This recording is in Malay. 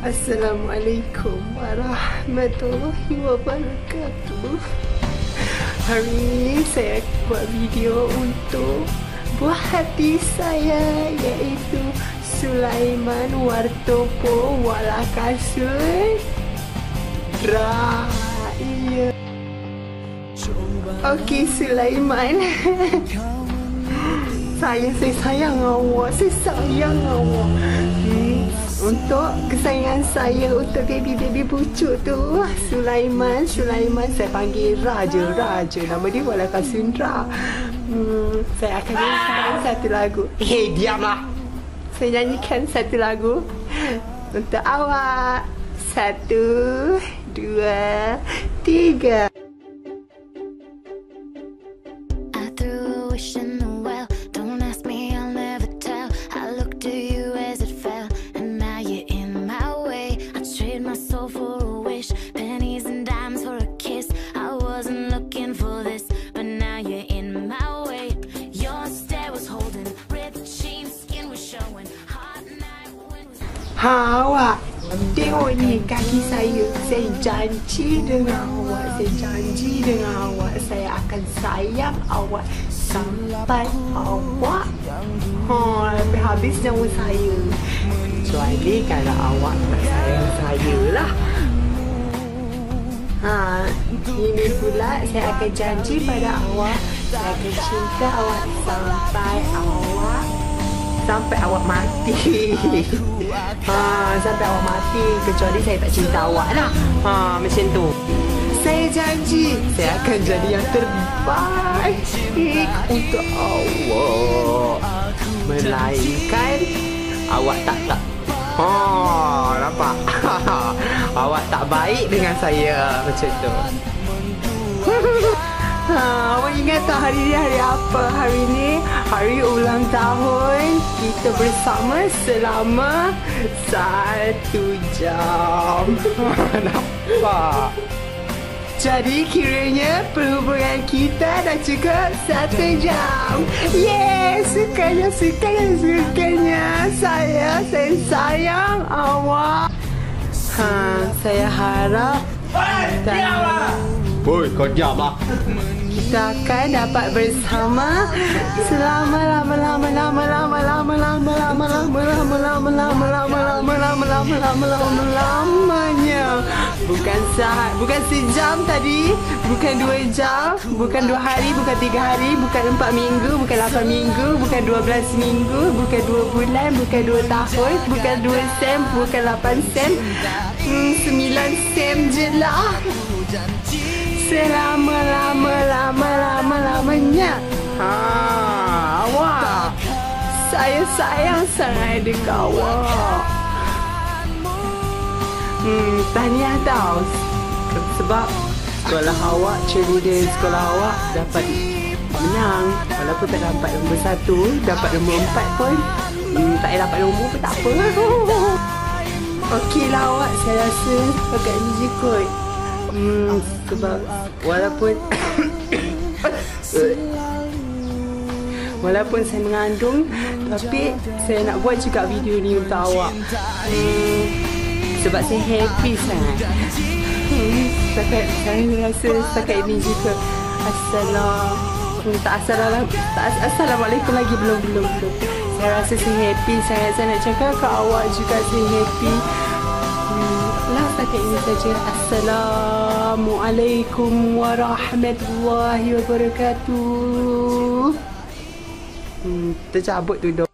Assalamualaikum warahmatullahi wabarakatuh. Hari ini saya buat video untuk buah hati saya, iaitu Sulaiman Wartopo Walakasun Raya. Okey Sulaiman, saya sayang awak, saya sayang awak. Untuk kesayangan saya untuk baby pucuk tu, Sulaiman, saya panggil Raja. Nama dia Walakasun Ra. Saya akan nyanyikan satu lagu. Diamlah. Saya nyanyikan satu lagu untuk awak. 1, 2, 3. Awak tengok ni kaki saya. Saya janji dengan awak, saya akan sayang awak sampai awak sampai habis nyawa saya. Kecuali kalau awak tak sayang saya lah. Ini pula saya akan janji pada awak, saya akan cinta awak sampai awak mati. Sampai awak mati, kecuali saya tak cinta awak lah. Macam tu. Saya janji saya akan jadi yang terbaik untuk awak, melainkan awak tak nampak? Awak tak baik dengan saya. Macam tu. Awak ingat tak hari ni hari apa? Hari ni hari ulang tahun kita bersama selama 1 jam. Nampak? Jadi kiranya perhubungan kita dah cukup 1 jam. Yes, sukanya. Saya sayang awak. Saya harap Boy, kau diam lah. kita akan dapat bersama selama lamanya. Bukan sejam tadi, bukan 2 jam, bukan 2 hari, bukan 3 hari, bukan 4 minggu, bukan 8 minggu, bukan 12 minggu, bukan 2 bulan, bukan 2 tahun, bukan 2 sem, bukan 8 sem, 9 sem je lah. Selama-lamanya. Awak, saya sayang sangat dekat awak. Tahniah tau. Sebab sekolah awak, cheerleader sekolah awak dapat menang. Walaupun tak dapat nombor 1, dapat nombor 4 pun, tak dapat nombor pun tak apa. Okey lah awak, saya rasa pakai ni je kot. Sebab walaupun saya mengandung, tapi saya nak buat juga video ni untuk awak. Sebab saya happy sangat. Saya rasa setakat ini juga. Assalamualaikum lagi, belum. Saya rasa saya happy sangat. Saya nak cakap ke awak juga saya happy. Setakat ini saja. Assalamualaikum warahmatullahi wabarakatuh. Tercabut tu.